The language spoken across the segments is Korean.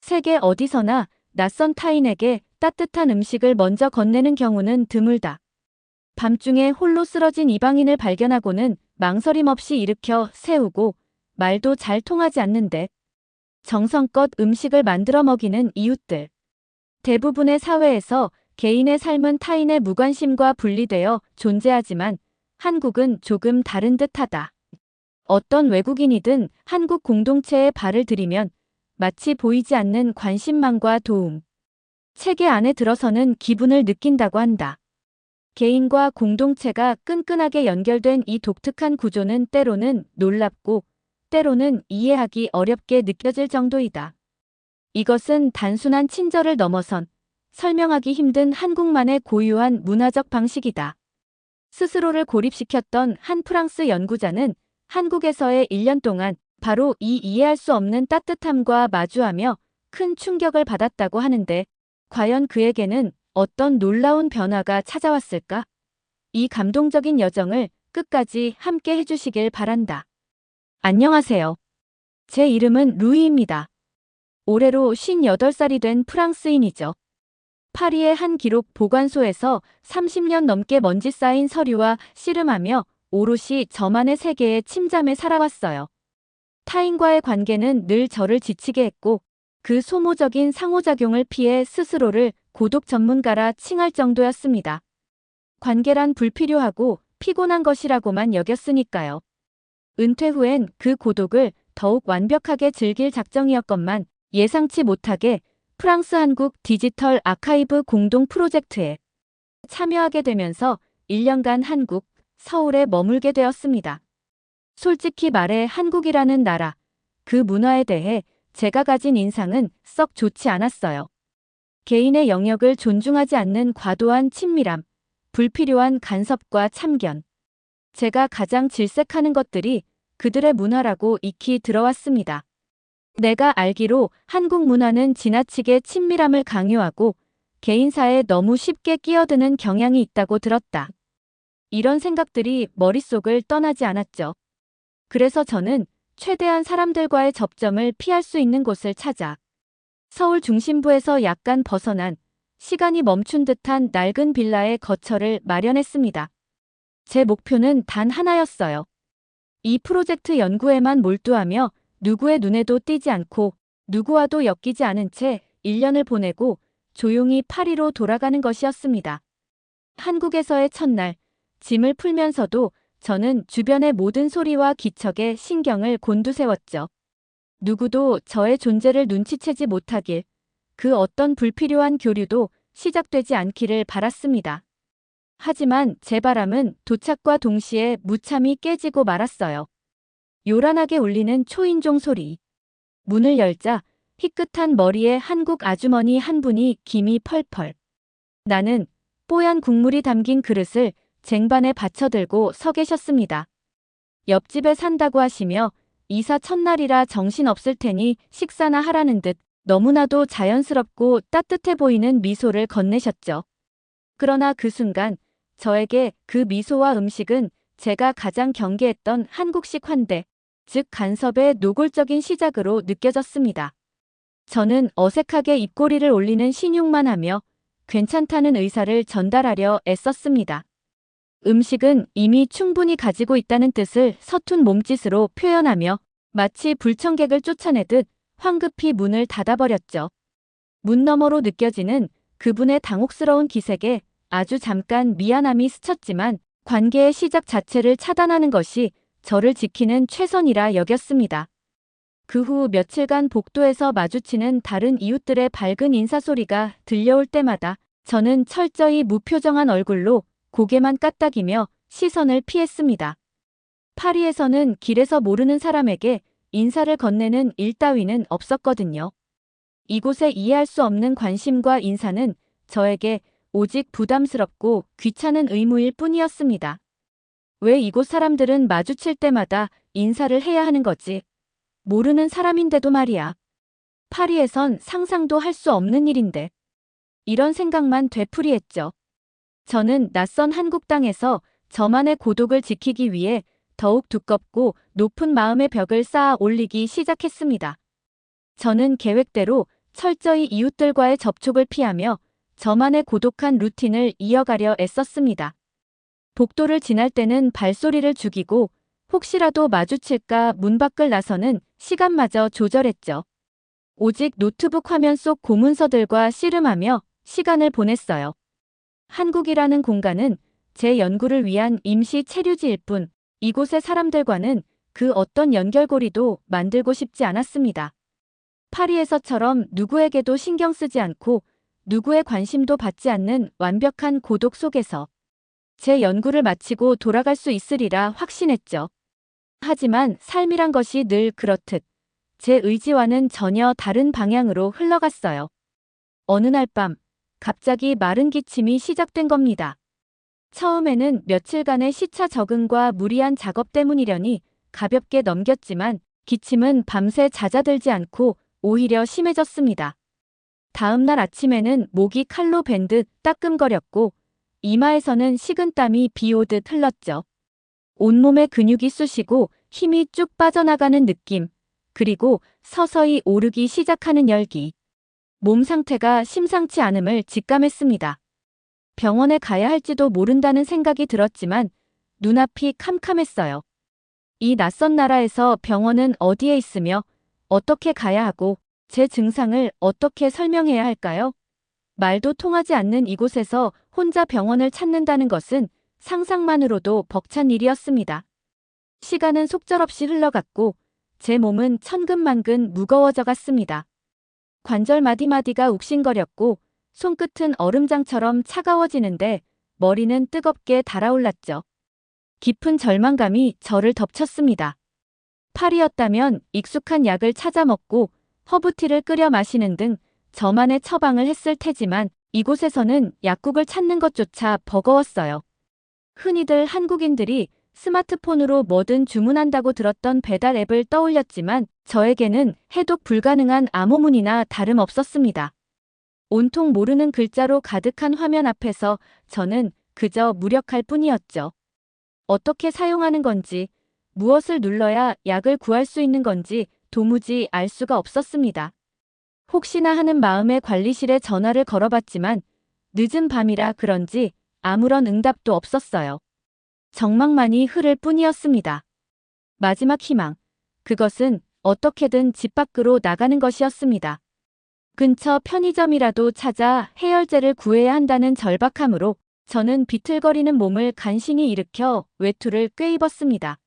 세계 어디서나 낯선 타인에게 따뜻한 음식을 먼저 건네는 경우는 드물다. 밤중에 홀로 쓰러진 이방인을 발견하고는 망설임 없이 일으켜 세우고 말도 잘 통하지 않는데 정성껏 음식을 만들어 먹이는 이웃들. 대부분의 사회에서 개인의 삶은 타인의 무관심과 분리되어 존재하지만 한국은 조금 다른 듯하다. 어떤 외국인이든 한국 공동체에 발을 들이면 마치 보이지 않는 관심만과 도움, 체계 안에 들어서는 기분을 느낀다고 한다. 개인과 공동체가 끈끈하게 연결된 이 독특한 구조는 때로는 놀랍고 때로는 이해하기 어렵게 느껴질 정도이다. 이것은 단순한 친절을 넘어선 설명하기 힘든 한국만의 고유한 문화적 방식이다. 스스로를 고립시켰던 한 프랑스 연구자는 한국에서의 1년 동안 바로 이 이해할 수 없는 따뜻함과 마주하며 큰 충격을 받았다고 하는데 과연 그에게는 어떤 놀라운 변화가 찾아왔을까? 이 감동적인 여정을 끝까지 함께 해주시길 바란다. 안녕하세요. 제 이름은 루이입니다. 올해로 58살이 된 프랑스인이죠. 파리의 한 기록 보관소에서 30년 넘게 먼지 쌓인 서류와 씨름하며 오롯이 저만의 세계에 침잠해 살아왔어요. 타인과의 관계는 늘 저를 지치게 했고 그 소모적인 상호작용을 피해 스스로를 고독 전문가라 칭할 정도였습니다. 관계란 불필요하고 피곤한 것이라고만 여겼으니까요. 은퇴 후엔 그 고독을 더욱 완벽하게 즐길 작정이었건만 예상치 못하게 프랑스 한국 디지털 아카이브 공동 프로젝트에 참여하게 되면서 1년간 한국, 서울에 머물게 되었습니다. 솔직히 말해 한국이라는 나라, 그 문화에 대해 제가 가진 인상은 썩 좋지 않았어요. 개인의 영역을 존중하지 않는 과도한 친밀함, 불필요한 간섭과 참견. 제가 가장 질색하는 것들이 그들의 문화라고 익히 들어왔습니다. 내가 알기로 한국 문화는 지나치게 친밀함을 강요하고 개인사에 너무 쉽게 끼어드는 경향이 있다고 들었다. 이런 생각들이 머릿속을 떠나지 않았죠. 그래서 저는 최대한 사람들과의 접점을 피할 수 있는 곳을 찾아 서울 중심부에서 약간 벗어난 시간이 멈춘 듯한 낡은 빌라의 거처를 마련했습니다. 제 목표는 단 하나였어요. 이 프로젝트 연구에만 몰두하며 누구의 눈에도 띄지 않고 누구와도 엮이지 않은 채 1년을 보내고 조용히 파리로 돌아가는 것이었습니다. 한국에서의 첫날, 짐을 풀면서도 저는 주변의 모든 소리와 기척에 신경을 곤두세웠죠. 누구도 저의 존재를 눈치채지 못하길, 그 어떤 불필요한 교류도 시작되지 않기를 바랐습니다. 하지만 제 바람은 도착과 동시에 무참히 깨지고 말았어요. 요란하게 울리는 초인종 소리. 문을 열자 희끗한 머리에 한국 아주머니 한 분이 김이 펄펄 나는 뽀얀 국물이 담긴 그릇을 쟁반에 받쳐들고 서 계셨습니다. 옆집에 산다고 하시며 이사 첫날이라 정신없을 테니 식사나 하라는 듯 너무나도 자연스럽고 따뜻해 보이는 미소를 건네셨죠. 그러나 그 순간 저에게 그 미소와 음식은 제가 가장 경계했던 한국식 환대, 즉 간섭의 노골적인 시작으로 느껴졌습니다. 저는 어색하게 입꼬리를 올리는 신용만 하며 괜찮다는 의사를 전달하려 애썼습니다. 음식은 이미 충분히 가지고 있다는 뜻을 서툰 몸짓으로 표현하며 마치 불청객을 쫓아내듯 황급히 문을 닫아버렸죠. 문 너머로 느껴지는 그분의 당혹스러운 기색에 아주 잠깐 미안함이 스쳤지만 관계의 시작 자체를 차단하는 것이 저를 지키는 최선이라 여겼습니다. 그 후 며칠간 복도에서 마주치는 다른 이웃들의 밝은 인사소리가 들려올 때마다 저는 철저히 무표정한 얼굴로 고개만 까딱이며 시선을 피했습니다. 파리에서는 길에서 모르는 사람에게 인사를 건네는 일 따위는 없었거든요. 이곳에 이해할 수 없는 관심과 인사는 저에게 오직 부담스럽고 귀찮은 의무일 뿐이었습니다. 왜 이곳 사람들은 마주칠 때마다 인사를 해야 하는 거지? 모르는 사람인데도 말이야. 파리에선 상상도 할 수 없는 일인데. 이런 생각만 되풀이했죠. 저는 낯선 한국 땅에서 저만의 고독을 지키기 위해 더욱 두껍고 높은 마음의 벽을 쌓아 올리기 시작했습니다. 저는 계획대로 철저히 이웃들과의 접촉을 피하며 저만의 고독한 루틴을 이어가려 애썼습니다. 복도를 지날 때는 발소리를 죽이고 혹시라도 마주칠까 문 밖을 나서는 시간마저 조절했죠. 오직 노트북 화면 속 고문서들과 씨름하며 시간을 보냈어요. 한국이라는 공간은 제 연구를 위한 임시 체류지일 뿐 이곳의 사람들과는 그 어떤 연결고리도 만들고 싶지 않았습니다. 파리에서처럼 누구에게도 신경 쓰지 않고 누구의 관심도 받지 않는 완벽한 고독 속에서 제 연구를 마치고 돌아갈 수 있으리라 확신했죠. 하지만 삶이란 것이 늘 그렇듯 제 의지와는 전혀 다른 방향으로 흘러갔어요. 어느 날 밤, 갑자기 마른 기침이 시작된 겁니다. 처음에는 며칠간의 시차 적응과 무리한 작업 때문이려니 가볍게 넘겼지만 기침은 밤새 잦아들지 않고 오히려 심해졌습니다. 다음 날 아침에는 목이 칼로 벤 듯 따끔거렸고 이마에서는 식은땀이 비 오듯 흘렀죠. 온몸의 근육이 쑤시고 힘이 쭉 빠져나가는 느낌, 그리고 서서히 오르기 시작하는 열기. 몸 상태가 심상치 않음을 직감했습니다. 병원에 가야 할지도 모른다는 생각이 들었지만 눈앞이 캄캄했어요. 이 낯선 나라에서 병원은 어디에 있으며 어떻게 가야 하고 제 증상을 어떻게 설명해야 할까요? 말도 통하지 않는 이곳에서 혼자 병원을 찾는다는 것은 상상만으로도 벅찬 일이었습니다. 시간은 속절없이 흘러갔고 제 몸은 천근만근 무거워져 갔습니다. 관절 마디마디가 욱신거렸고 손끝은 얼음장처럼 차가워지는데 머리는 뜨겁게 달아올랐죠. 깊은 절망감이 저를 덮쳤습니다. 파리였다면 익숙한 약을 찾아 먹고 허브티를 끓여 마시는 등 저만의 처방을 했을 테지만 이곳에서는 약국을 찾는 것조차 버거웠어요. 흔히들 한국인들이 스마트폰으로 뭐든 주문한다고 들었던 배달 앱을 떠올렸지만 저에게는 해독 불가능한 암호문이나 다름없었습니다. 온통 모르는 글자로 가득한 화면 앞에서 저는 그저 무력할 뿐이었죠. 어떻게 사용하는 건지, 무엇을 눌러야 약을 구할 수 있는 건지 도무지 알 수가 없었습니다. 혹시나 하는 마음에 관리실에 전화를 걸어봤지만 늦은 밤이라 그런지 아무런 응답도 없었어요. 정막만이 흐를 뿐이었습니다. 마지막 희망, 그것은 어떻게든 집 밖으로 나가는 것이었습니다. 근처 편의점이라도 찾아 해열제를 구해야 한다는 절박함으로 저는 비틀거리는 몸을 간신히 일으켜 외투를 꿰입었습니다.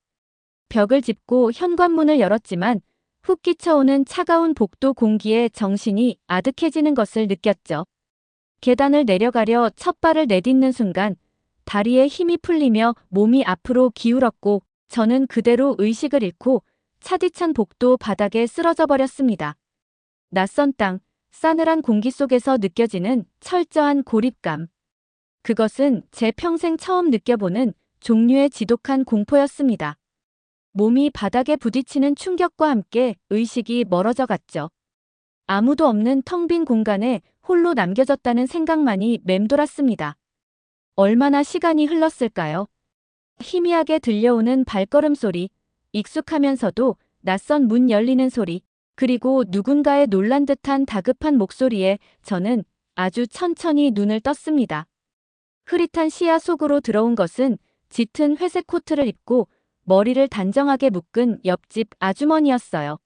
벽을 짚고 현관문을 열었지만 훅 끼쳐오는 차가운 복도 공기에 정신이 아득해지는 것을 느꼈죠. 계단을 내려가려 첫 발을 내딛는 순간 다리에 힘이 풀리며 몸이 앞으로 기울었고 저는 그대로 의식을 잃고 차디찬 복도 바닥에 쓰러져 버렸습니다. 낯선 땅, 싸늘한 공기 속에서 느껴지는 철저한 고립감. 그것은 제 평생 처음 느껴보는 종류의 지독한 공포였습니다. 몸이 바닥에 부딪히는 충격과 함께 의식이 멀어져 갔죠. 아무도 없는 텅 빈 공간에 홀로 남겨졌다는 생각만이 맴돌았습니다. 얼마나 시간이 흘렀을까요? 희미하게 들려오는 발걸음 소리, 익숙하면서도 낯선 문 열리는 소리, 그리고 누군가의 놀란 듯한 다급한 목소리에 저는 아주 천천히 눈을 떴습니다. 흐릿한 시야 속으로 들어온 것은 짙은 회색 코트를 입고 머리를 단정하게 묶은 옆집 아주머니였어요.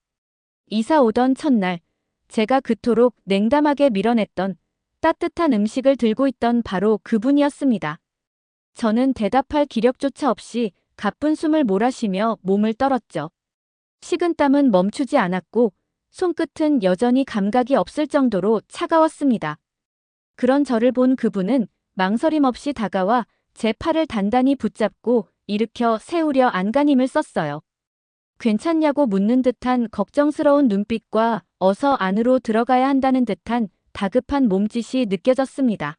이사 오던 첫날, 제가 그토록 냉담하게 밀어냈던 따뜻한 음식을 들고 있던 바로 그분이었습니다. 저는 대답할 기력조차 없이 가쁜 숨을 몰아쉬며 몸을 떨었죠. 식은땀은 멈추지 않았고 손끝은 여전히 감각이 없을 정도로 차가웠습니다. 그런 저를 본 그분은 망설임 없이 다가와 제 팔을 단단히 붙잡고 일으켜 세우려 안간힘을 썼어요. 괜찮냐고 묻는 듯한 걱정스러운 눈빛과 어서 안으로 들어가야 한다는 듯한 다급한 몸짓이 느껴졌습니다.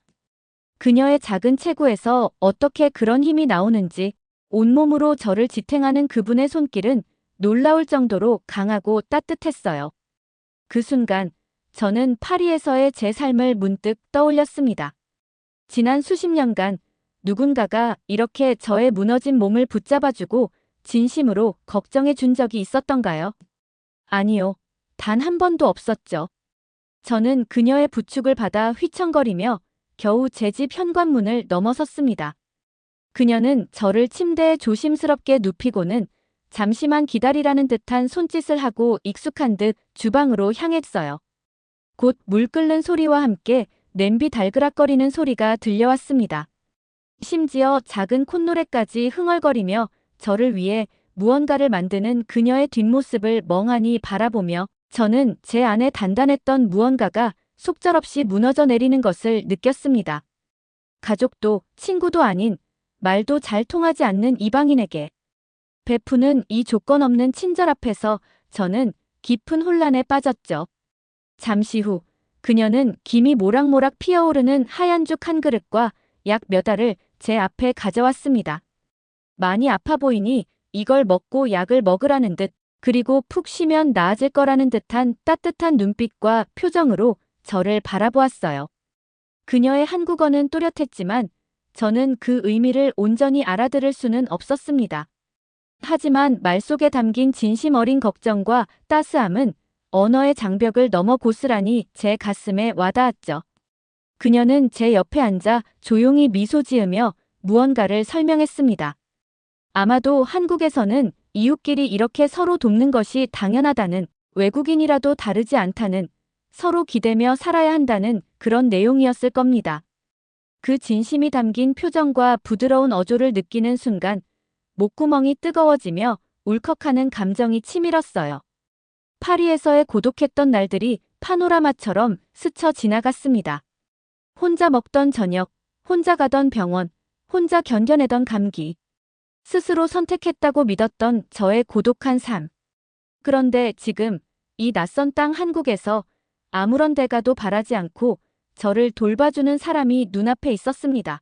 그녀의 작은 체구에서 어떻게 그런 힘이 나오는지 온몸으로 저를 지탱하는 그분의 손길은 놀라울 정도로 강하고 따뜻했어요. 그 순간 저는 파리에서의 제 삶을 문득 떠올렸습니다. 지난 수십 년간 누군가가 이렇게 저의 무너진 몸을 붙잡아주고 진심으로 걱정해 준 적이 있었던가요? 아니요. 단 한 번도 없었죠. 저는 그녀의 부축을 받아 휘청거리며 겨우 제 집 현관문을 넘어섰습니다. 그녀는 저를 침대에 조심스럽게 눕히고는 잠시만 기다리라는 듯한 손짓을 하고 익숙한 듯 주방으로 향했어요. 곧 물 끓는 소리와 함께 냄비 달그락거리는 소리가 들려왔습니다. 심지어 작은 콧노래까지 흥얼거리며 저를 위해 무언가를 만드는 그녀의 뒷모습을 멍하니 바라보며 저는 제 안에 단단했던 무언가가 속절없이 무너져 내리는 것을 느꼈습니다. 가족도 친구도 아닌 말도 잘 통하지 않는 이방인에게 베푸는 이 조건 없는 친절 앞에서 저는 깊은 혼란에 빠졌죠. 잠시 후 그녀는 김이 모락모락 피어오르는 하얀 죽 한 그릇과 약 몇 알을 제 앞에 가져왔습니다. 많이 아파 보이니 이걸 먹고 약을 먹으라는 듯, 그리고 푹 쉬면 나아질 거라는 듯한 따뜻한 눈빛과 표정으로 저를 바라보았어요. 그녀의 한국어는 또렷했지만 저는 그 의미를 온전히 알아들을 수는 없었습니다. 하지만 말 속에 담긴 진심 어린 걱정과 따스함은 언어의 장벽을 넘어 고스란히 제 가슴에 와닿았죠. 그녀는 제 옆에 앉아 조용히 미소 지으며 무언가를 설명했습니다. 아마도 한국에서는 이웃끼리 이렇게 서로 돕는 것이 당연하다는, 외국인이라도 다르지 않다는, 서로 기대며 살아야 한다는 그런 내용이었을 겁니다. 그 진심이 담긴 표정과 부드러운 어조를 느끼는 순간 목구멍이 뜨거워지며 울컥하는 감정이 치밀었어요. 파리에서의 고독했던 날들이 파노라마처럼 스쳐 지나갔습니다. 혼자 먹던 저녁, 혼자 가던 병원, 혼자 견뎌내던 감기. 스스로 선택했다고 믿었던 저의 고독한 삶. 그런데 지금 이 낯선 땅 한국에서 아무런 대가도 바라지 않고 저를 돌봐주는 사람이 눈앞에 있었습니다.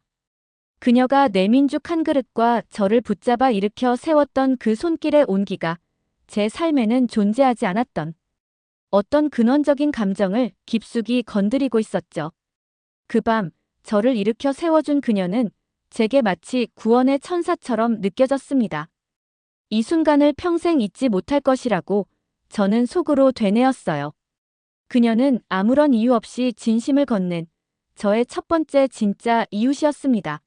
그녀가 내민 죽 한 그릇과 저를 붙잡아 일으켜 세웠던 그 손길의 온기가 제 삶에는 존재하지 않았던 어떤 근원적인 감정을 깊숙이 건드리고 있었죠. 그 밤 저를 일으켜 세워준 그녀는 제게 마치 구원의 천사처럼 느껴졌습니다. 이 순간을 평생 잊지 못할 것이라고 저는 속으로 되뇌었어요. 그녀는 아무런 이유 없이 진심을 건넨 저의 첫 번째 진짜 이웃이었습니다.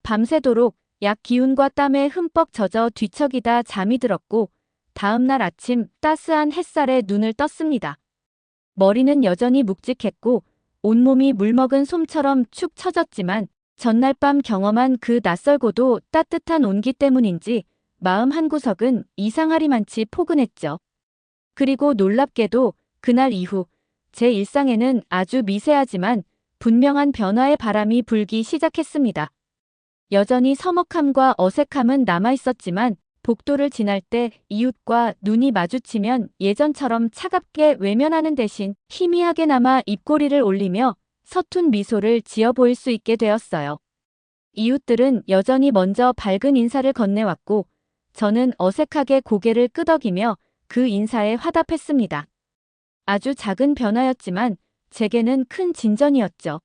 밤새도록 약 기운과 땀에 흠뻑 젖어 뒤척이다 잠이 들었고 다음 날 아침 따스한 햇살에 눈을 떴습니다. 머리는 여전히 묵직했고 온몸이 물먹은 솜처럼 축 처졌지만 전날 밤 경험한 그 낯설고도 따뜻한 온기 때문인지 마음 한구석은 이상하리만치 포근했죠. 그리고 놀랍게도 그날 이후 제 일상에는 아주 미세하지만 분명한 변화의 바람이 불기 시작했습니다. 여전히 서먹함과 어색함은 남아있었지만 복도를 지날 때 이웃과 눈이 마주치면 예전처럼 차갑게 외면하는 대신 희미하게나마 입꼬리를 올리며 서툰 미소를 지어 보일 수 있게 되었어요. 이웃들은 여전히 먼저 밝은 인사를 건네왔고 저는 어색하게 고개를 끄덕이며 그 인사에 화답했습니다. 아주 작은 변화였지만 제게는 큰 진전이었죠.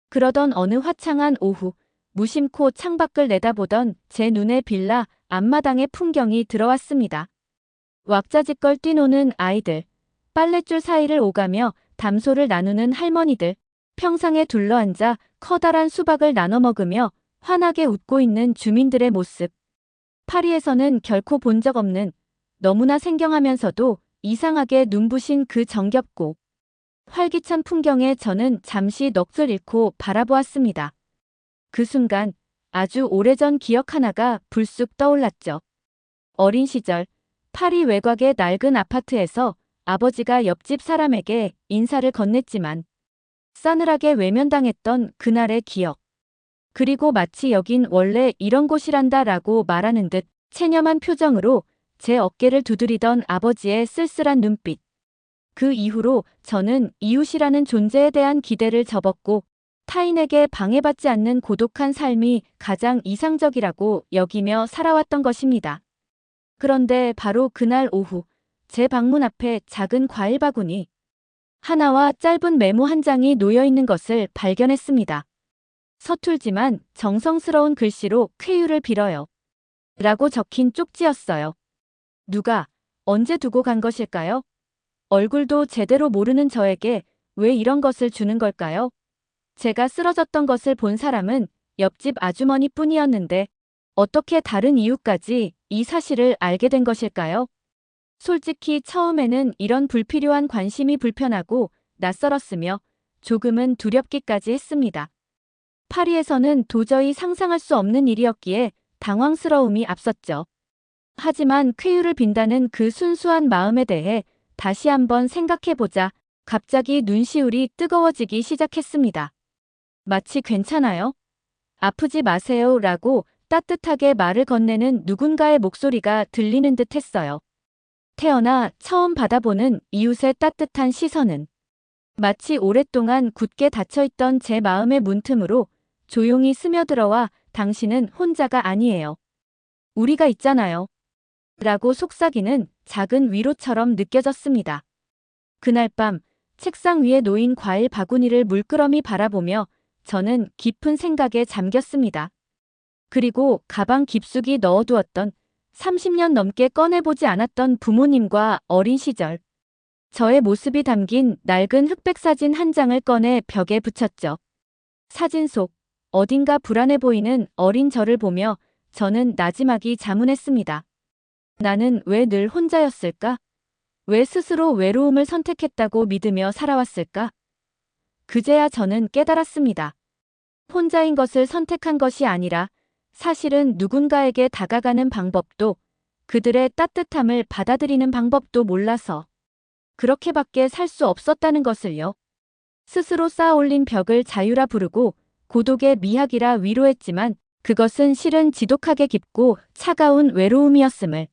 그러던 어느 화창한 오후, 무심코 창밖을 내다보던 제 눈에 빌라 앞마당의 풍경이 들어왔습니다. 왁자지껄 뛰노는 아이들, 빨랫줄 사이를 오가며 담소를 나누는 할머니들, 평상에 둘러앉아 커다란 수박을 나눠 먹으며 환하게 웃고 있는 주민들의 모습. 파리에서는 결코 본 적 없는, 너무나 생경하면서도 이상하게 눈부신 그 정겹고 활기찬 풍경에 저는 잠시 넋을 잃고 바라보았습니다. 그 순간 아주 오래전 기억 하나가 불쑥 떠올랐죠. 어린 시절 파리 외곽의 낡은 아파트에서 아버지가 옆집 사람에게 인사를 건넸지만 싸늘하게 외면당했던 그날의 기억. 그리고 마치 여긴 원래 이런 곳이란다 라고 말하는 듯 체념한 표정으로 제 어깨를 두드리던 아버지의 쓸쓸한 눈빛. 그 이후로 저는 이웃이라는 존재에 대한 기대를 접었고 타인에게 방해받지 않는 고독한 삶이 가장 이상적이라고 여기며 살아왔던 것입니다. 그런데 바로 그날 오후 제 방문 앞에 작은 과일 바구니 하나와 짧은 메모 한 장이 놓여 있는 것을 발견했습니다. 서툴지만 정성스러운 글씨로 쾌유를 빌어요. 라고 적힌 쪽지였어요. 누가 언제 두고 간 것일까요? 얼굴도 제대로 모르는 저에게 왜 이런 것을 주는 걸까요? 제가 쓰러졌던 것을 본 사람은 옆집 아주머니뿐이었는데 어떻게 다른 이유까지 이 사실을 알게 된 것일까요? 솔직히 처음에는 이런 불필요한 관심이 불편하고 낯설었으며 조금은 두렵기까지 했습니다. 파리에서는 도저히 상상할 수 없는 일이었기에 당황스러움이 앞섰죠. 하지만 쾌유를 빈다는 그 순수한 마음에 대해 다시 한번 생각해보자 갑자기 눈시울이 뜨거워지기 시작했습니다. 마치 괜찮아요? 아프지 마세요 라고 따뜻하게 말을 건네는 누군가의 목소리가 들리는 듯 했어요. 태어나 처음 받아보는 이웃의 따뜻한 시선은 마치 오랫동안 굳게 닫혀있던 제 마음의 문틈으로 조용히 스며들어와 당신은 혼자가 아니에요. 우리가 있잖아요. 라고 속삭이는 작은 위로처럼 느껴졌습니다. 그날 밤 책상 위에 놓인 과일 바구니를 물끄러미 바라보며 저는 깊은 생각에 잠겼습니다. 그리고 가방 깊숙이 넣어두었던 30년 넘게 꺼내보지 않았던 부모님과 어린 시절 저의 모습이 담긴 낡은 흑백 사진 한 장을 꺼내 벽에 붙였죠. 사진 속 어딘가 불안해 보이는 어린 저를 보며 저는 나지막이 자문했습니다. 나는 왜 늘 혼자였을까? 왜 스스로 외로움을 선택했다고 믿으며 살아왔을까? 그제야 저는 깨달았습니다. 혼자인 것을 선택한 것이 아니라 사실은 누군가에게 다가가는 방법도 그들의 따뜻함을 받아들이는 방법도 몰라서 그렇게밖에 살 수 없었다는 것을요. 스스로 쌓아올린 벽을 자유라 부르고 고독의 미학이라 위로했지만 그것은 실은 지독하게 깊고 차가운 외로움이었음을.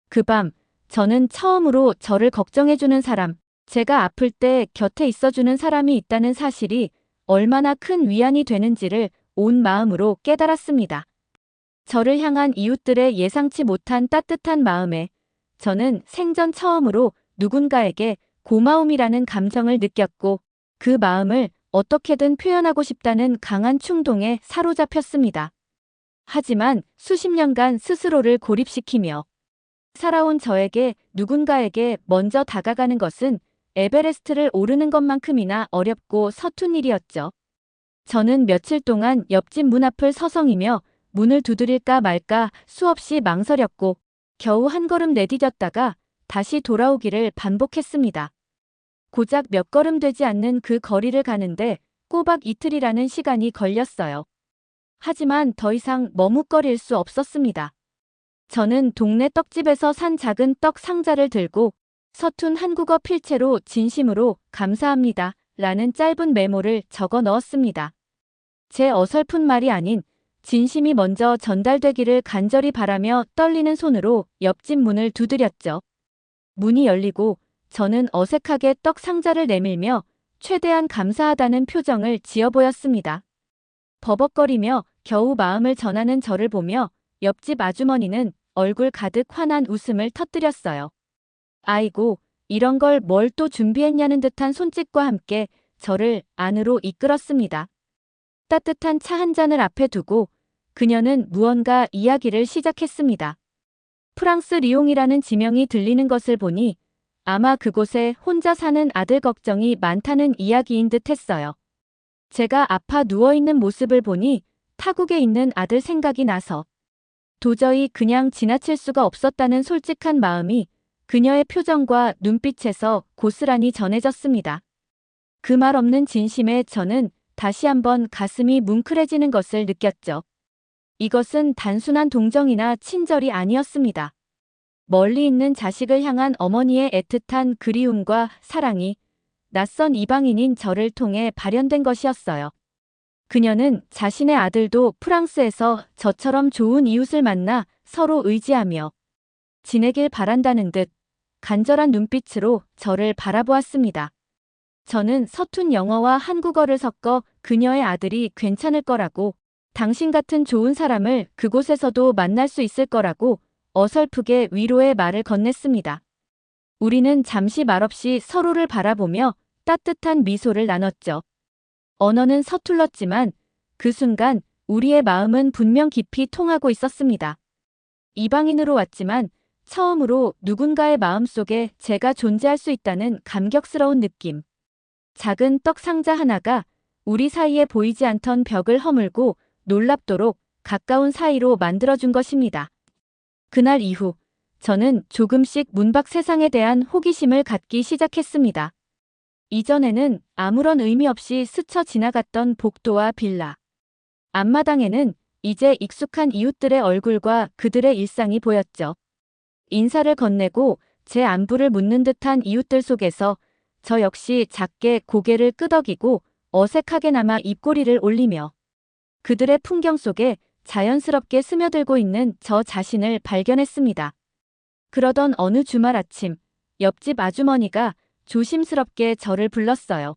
그 밤 저는 처음으로 저를 걱정해주는 사람, 제가 아플 때 곁에 있어주는 사람이 있다는 사실이 얼마나 큰 위안이 되는지를 온 마음으로 깨달았습니다. 저를 향한 이웃들의 예상치 못한 따뜻한 마음에 저는 생전 처음으로 누군가에게 고마움이라는 감정을 느꼈고 그 마음을 어떻게든 표현하고 싶다는 강한 충동에 사로잡혔습니다. 하지만 수십 년간 스스로를 고립시키며 살아온 저에게 누군가에게 먼저 다가가는 것은 에베레스트를 오르는 것만큼이나 어렵고 서툰 일이었죠. 저는 며칠 동안 옆집 문 앞을 서성이며 문을 두드릴까 말까 수없이 망설였고 겨우 한 걸음 내디뎠다가 다시 돌아오기를 반복했습니다. 고작 몇 걸음 되지 않는 그 거리를 가는데 꼬박 이틀이라는 시간이 걸렸어요. 하지만 더 이상 머뭇거릴 수 없었습니다. 저는 동네 떡집에서 산 작은 떡 상자를 들고 서툰 한국어 필체로 진심으로 감사합니다 라는 짧은 메모를 적어 넣었습니다. 제 어설픈 말이 아닌 진심이 먼저 전달되기를 간절히 바라며 떨리는 손으로 옆집 문을 두드렸죠. 문이 열리고 저는 어색하게 떡 상자를 내밀며 최대한 감사하다는 표정을 지어 보였습니다. 버벅거리며 겨우 마음을 전하는 저를 보며 옆집 아주머니는 얼굴 가득 환한 웃음을 터뜨렸어요. 아이고, 이런 걸 뭘 또 준비했냐는 듯한 손짓과 함께 저를 안으로 이끌었습니다. 따뜻한 차 한 잔을 앞에 두고 그녀는 무언가 이야기를 시작했습니다. 프랑스 리옹이라는 지명이 들리는 것을 보니 아마 그곳에 혼자 사는 아들 걱정이 많다는 이야기인 듯 했어요. 제가 아파 누워있는 모습을 보니 타국에 있는 아들 생각이 나서 도저히 그냥 지나칠 수가 없었다는 솔직한 마음이 그녀의 표정과 눈빛에서 고스란히 전해졌습니다. 그 말 없는 진심에 저는 다시 한번 가슴이 뭉클해지는 것을 느꼈죠. 이것은 단순한 동정이나 친절이 아니었습니다. 멀리 있는 자식을 향한 어머니의 애틋한 그리움과 사랑이 낯선 이방인인 저를 통해 발현된 것이었어요. 그녀는 자신의 아들도 프랑스에서 저처럼 좋은 이웃을 만나 서로 의지하며 지내길 바란다는 듯 간절한 눈빛으로 저를 바라보았습니다. 저는 서툰 영어와 한국어를 섞어 그녀의 아들이 괜찮을 거라고, 당신 같은 좋은 사람을 그곳에서도 만날 수 있을 거라고 어설프게 위로의 말을 건넸습니다. 우리는 잠시 말없이 서로를 바라보며 따뜻한 미소를 나눴죠. 언어는 서툴렀지만 그 순간 우리의 마음은 분명 깊이 통하고 있었습니다. 이방인으로 왔지만 처음으로 누군가의 마음속에 제가 존재할 수 있다는 감격스러운 느낌. 작은 떡 상자 하나가 우리 사이에 보이지 않던 벽을 허물고 놀랍도록 가까운 사이로 만들어준 것입니다. 그날 이후 저는 조금씩 문 밖 세상에 대한 호기심을 갖기 시작했습니다. 이전에는 아무런 의미 없이 스쳐 지나갔던 복도와 빌라. 앞마당에는 이제 익숙한 이웃들의 얼굴과 그들의 일상이 보였죠. 인사를 건네고 제 안부를 묻는 듯한 이웃들 속에서 저 역시 작게 고개를 끄덕이고 어색하게나마 입꼬리를 올리며 그들의 풍경 속에 자연스럽게 스며들고 있는 저 자신을 발견했습니다. 그러던 어느 주말 아침, 옆집 아주머니가 조심스럽게 저를 불렀어요.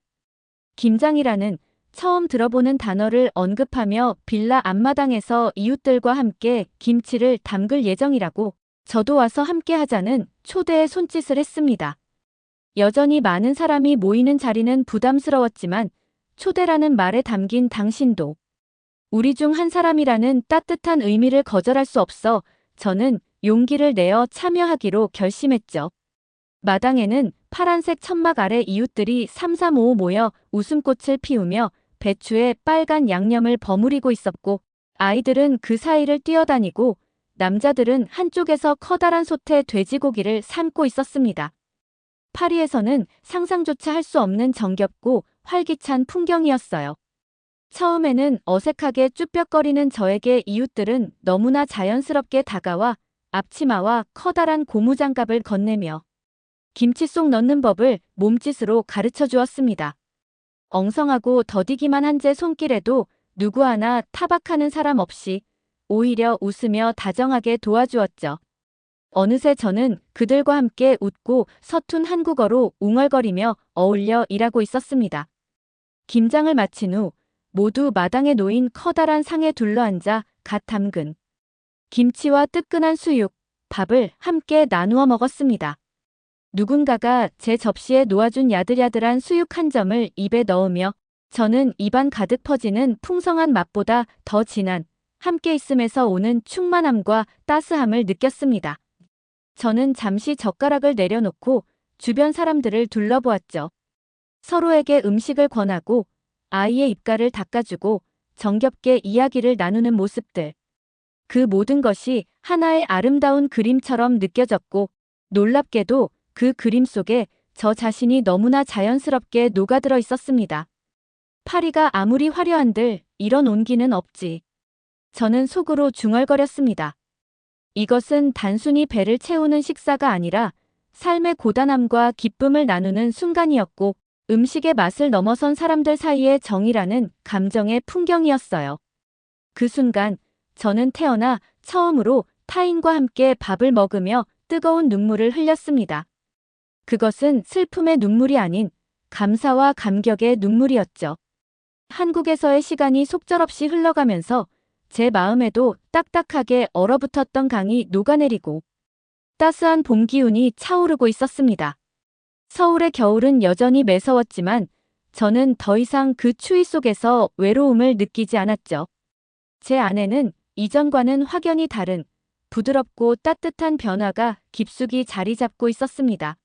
김장이라는 처음 들어보는 단어를 언급하며 빌라 앞마당에서 이웃들과 함께 김치를 담글 예정이라고 저도 와서 함께 하자는 초대의 손짓을 했습니다. 여전히 많은 사람이 모이는 자리는 부담스러웠지만 초대라는 말에 담긴 당신도 우리 중 한 사람이라는 따뜻한 의미를 거절할 수 없어 저는 용기를 내어 참여하기로 결심했죠. 마당에는 파란색 천막 아래 이웃들이 삼삼오오 모여 웃음꽃을 피우며 배추에 빨간 양념을 버무리고 있었고 아이들은 그 사이를 뛰어다니고 남자들은 한쪽에서 커다란 솥에 돼지고기를 삶고 있었습니다. 파리에서는 상상조차 할 수 없는 정겹고 활기찬 풍경이었어요. 처음에는 어색하게 쭈뼛거리는 저에게 이웃들은 너무나 자연스럽게 다가와 앞치마와 커다란 고무장갑을 건네며 김치 속 넣는 법을 몸짓으로 가르쳐 주었습니다. 엉성하고 더디기만 한 제 손길에도 누구 하나 타박하는 사람 없이 오히려 웃으며 다정하게 도와주었죠. 어느새 저는 그들과 함께 웃고 서툰 한국어로 웅얼거리며 어울려 일하고 있었습니다. 김장을 마친 후 모두 마당에 놓인 커다란 상에 둘러앉아 갓 담근 김치와 뜨끈한 수육, 밥을 함께 나누어 먹었습니다. 누군가가 제 접시에 놓아준 야들야들한 수육 한 점을 입에 넣으며 저는 입안 가득 퍼지는 풍성한 맛보다 더 진한 함께 있음에서 오는 충만함과 따스함을 느꼈습니다. 저는 잠시 젓가락을 내려놓고 주변 사람들을 둘러보았죠. 서로에게 음식을 권하고 아이의 입가를 닦아주고 정겹게 이야기를 나누는 모습들. 그 모든 것이 하나의 아름다운 그림처럼 느껴졌고 놀랍게도 그 그림 속에 저 자신이 너무나 자연스럽게 녹아들어 있었습니다. 파리가 아무리 화려한들 이런 온기는 없지. 저는 속으로 중얼거렸습니다. 이것은 단순히 배를 채우는 식사가 아니라 삶의 고단함과 기쁨을 나누는 순간이었고 음식의 맛을 넘어선 사람들 사이의 정이라는 감정의 풍경이었어요. 그 순간 저는 태어나 처음으로 타인과 함께 밥을 먹으며 뜨거운 눈물을 흘렸습니다. 그것은 슬픔의 눈물이 아닌 감사와 감격의 눈물이었죠. 한국에서의 시간이 속절없이 흘러가면서 제 마음에도 딱딱하게 얼어붙었던 강이 녹아내리고 따스한 봄 기운이 차오르고 있었습니다. 서울의 겨울은 여전히 매서웠지만 저는 더 이상 그 추위 속에서 외로움을 느끼지 않았죠. 제 안에는 이전과는 확연히 다른 부드럽고 따뜻한 변화가 깊숙이 자리 잡고 있었습니다.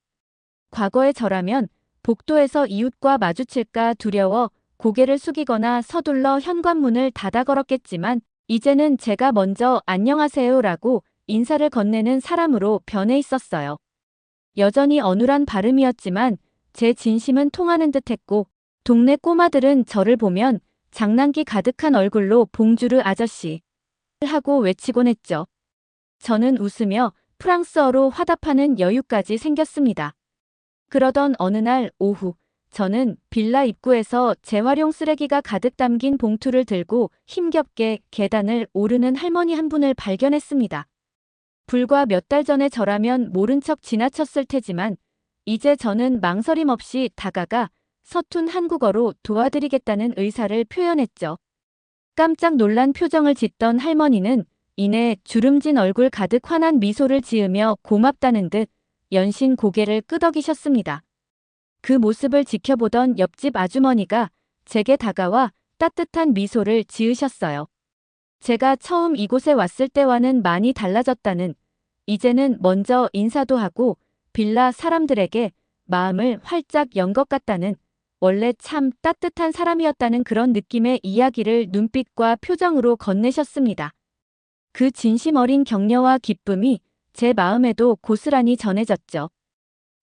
과거의 저라면 복도에서 이웃과 마주칠까 두려워 고개를 숙이거나 서둘러 현관문을 닫아 걸었겠지만 이제는 제가 먼저 안녕하세요라고 인사를 건네는 사람으로 변해 있었어요. 여전히 어눌한 발음이었지만 제 진심은 통하는 듯했고 동네 꼬마들은 저를 보면 장난기 가득한 얼굴로 봉주르 아저씨 하고 외치곤 했죠. 저는 웃으며 프랑스어로 화답하는 여유까지 생겼습니다. 그러던 어느 날 오후 저는 빌라 입구에서 재활용 쓰레기가 가득 담긴 봉투를 들고 힘겹게 계단을 오르는 할머니 한 분을 발견했습니다. 불과 몇 달 전에 저라면 모른 척 지나쳤을 테지만 이제 저는 망설임 없이 다가가 서툰 한국어로 도와드리겠다는 의사를 표현했죠. 깜짝 놀란 표정을 짓던 할머니는 이내 주름진 얼굴 가득 환한 미소를 지으며 고맙다는 듯 연신 고개를 끄덕이셨습니다. 그 모습을 지켜보던 옆집 아주머니가 제게 다가와 따뜻한 미소를 지으셨어요. 제가 처음 이곳에 왔을 때와는 많이 달라졌다는, 이제는 먼저 인사도 하고 빌라 사람들에게 마음을 활짝 연 것 같다는, 원래 참 따뜻한 사람이었다는 그런 느낌의 이야기를 눈빛과 표정으로 건네셨습니다. 그 진심 어린 격려와 기쁨이 제 마음에도 고스란히 전해졌죠.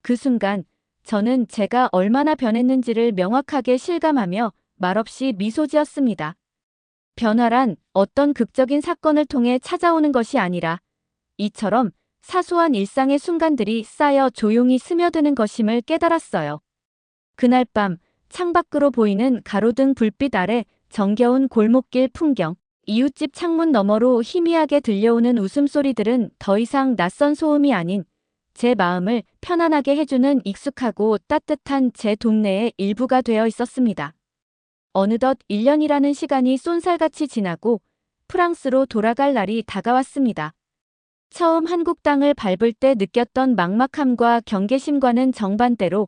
그 순간 저는 제가 얼마나 변했는지를 명확하게 실감하며 말없이 미소 지었습니다. 변화란 어떤 극적인 사건을 통해 찾아오는 것이 아니라 이처럼 사소한 일상의 순간들이 쌓여 조용히 스며드는 것임을 깨달았어요. 그날 밤 창밖으로 보이는 가로등 불빛 아래 정겨운 골목길 풍경, 이웃집 창문 너머로 희미하게 들려오는 웃음소리들은 더 이상 낯선 소음이 아닌 제 마음을 편안하게 해주는 익숙하고 따뜻한 제 동네의 일부가 되어 있었습니다. 어느덧 1년이라는 시간이 쏜살같이 지나고 프랑스로 돌아갈 날이 다가왔습니다. 처음 한국 땅을 밟을 때 느꼈던 막막함과 경계심과는 정반대로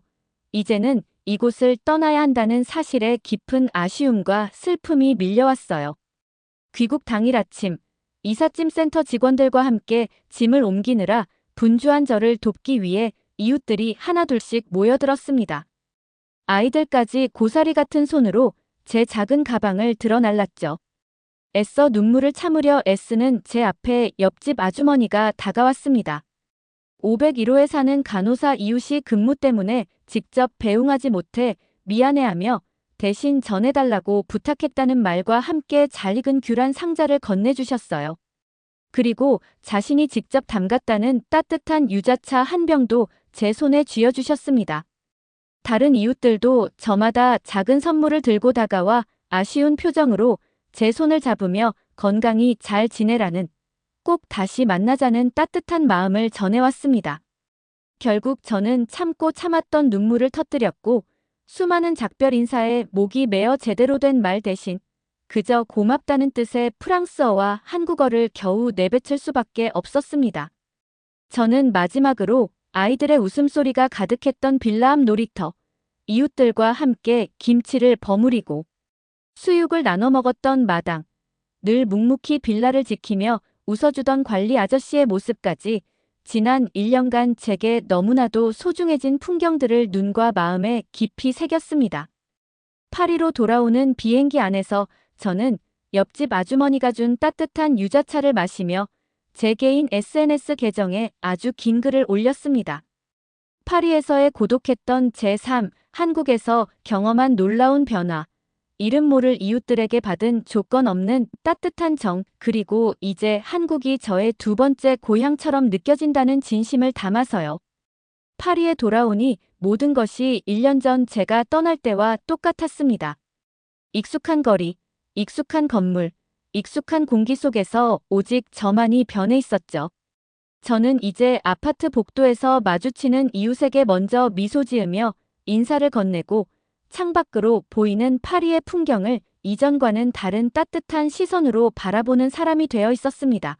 이제는 이곳을 떠나야 한다는 사실에 깊은 아쉬움과 슬픔이 밀려왔어요. 귀국 당일 아침, 이삿짐 센터 직원들과 함께 짐을 옮기느라 분주한 저를 돕기 위해 이웃들이 하나둘씩 모여들었습니다. 아이들까지 고사리 같은 손으로 제 작은 가방을 들어날랐죠. 애써 눈물을 참으려 애쓰는 제 앞에 옆집 아주머니가 다가왔습니다. 501호에 사는 간호사 이웃이 근무 때문에 직접 배웅하지 못해 미안해하며 대신 전해달라고 부탁했다는 말과 함께 잘 익은 귤한 상자를 건네주셨어요. 그리고 자신이 직접 담갔다는 따뜻한 유자차 한 병도 제 손에 쥐어주셨습니다. 다른 이웃들도 저마다 작은 선물을 들고 다가와 아쉬운 표정으로 제 손을 잡으며 건강히 잘 지내라는, 꼭 다시 만나자는 따뜻한 마음을 전해왔습니다. 결국 저는 참고 참았던 눈물을 터뜨렸고 수많은 작별 인사에 목이 메어 제대로 된 말 대신 그저 고맙다는 뜻의 프랑스어와 한국어를 겨우 내뱉을 수밖에 없었습니다. 저는 마지막으로 아이들의 웃음소리가 가득했던 빌라 앞 놀이터, 이웃들과 함께 김치를 버무리고 수육을 나눠 먹었던 마당, 늘 묵묵히 빌라를 지키며 웃어주던 관리 아저씨의 모습까지 지난 1년간 제게 너무나도 소중해진 풍경들을 눈과 마음에 깊이 새겼습니다. 파리로 돌아오는 비행기 안에서 저는 옆집 아주머니가 준 따뜻한 유자차를 마시며 제 개인 SNS 계정에 아주 긴 글을 올렸습니다. 파리에서의 고독했던 제 삶, 한국에서 경험한 놀라운 변화, 이름 모를 이웃들에게 받은 조건 없는 따뜻한 정, 그리고 이제 한국이 저의 두 번째 고향처럼 느껴진다는 진심을 담아서요. 파리에 돌아오니 모든 것이 1년 전 제가 떠날 때와 똑같았습니다. 익숙한 거리, 익숙한 건물, 익숙한 공기 속에서 오직 저만이 변해 있었죠. 저는 이제 아파트 복도에서 마주치는 이웃에게 먼저 미소 지으며 인사를 건네고 창밖으로 보이는 파리의 풍경을 이전과는 다른 따뜻한 시선으로 바라보는 사람이 되어 있었습니다.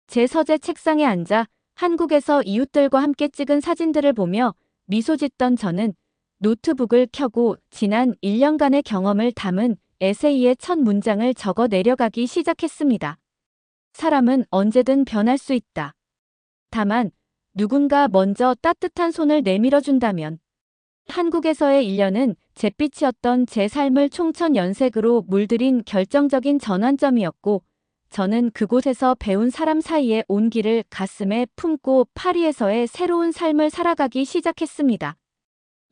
제 서재 책상에 앉아 한국에서 이웃들과 함께 찍은 사진들을 보며 미소 짓던 저는 노트북을 켜고 지난 1년간의 경험을 담은 에세이의 첫 문장을 적어 내려가기 시작했습니다. 사람은 언제든 변할 수 있다. 다만 누군가 먼저 따뜻한 손을 내밀어준다면. 한국에서의 1년은 잿빛이었던 제 삶을 총천연색으로 물들인 결정적인 전환점이었고 저는 그곳에서 배운 사람 사이의 온기를 가슴에 품고 파리에서의 새로운 삶을 살아가기 시작했습니다.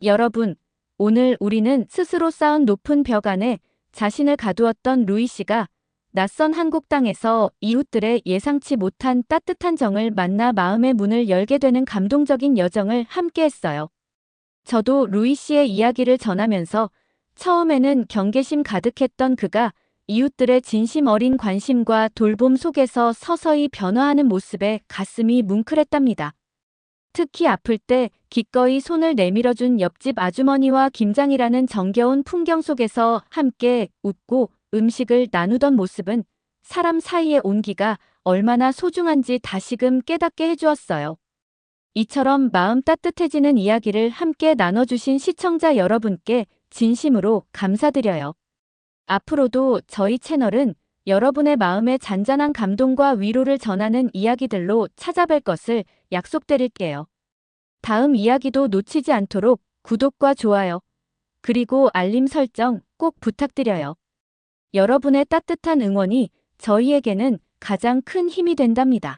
여러분, 오늘 우리는 스스로 쌓은 높은 벽 안에 자신을 가두었던 루이 씨가 낯선 한국 땅에서 이웃들의 예상치 못한 따뜻한 정을 만나 마음의 문을 열게 되는 감동적인 여정을 함께했어요. 저도 루이 씨의 이야기를 전하면서 처음에는 경계심 가득했던 그가 이웃들의 진심 어린 관심과 돌봄 속에서 서서히 변화하는 모습에 가슴이 뭉클했답니다. 특히 아플 때 기꺼이 손을 내밀어준 옆집 아주머니와 김장이라는 정겨운 풍경 속에서 함께 웃고 음식을 나누던 모습은 사람 사이의 온기가 얼마나 소중한지 다시금 깨닫게 해주었어요. 이처럼 마음 따뜻해지는 이야기를 함께 나눠주신 시청자 여러분께 진심으로 감사드려요. 앞으로도 저희 채널은 여러분의 마음에 잔잔한 감동과 위로를 전하는 이야기들로 찾아뵐 것을 약속드릴게요. 다음 이야기도 놓치지 않도록 구독과 좋아요, 그리고 알림 설정 꼭 부탁드려요. 여러분의 따뜻한 응원이 저희에게는 가장 큰 힘이 된답니다.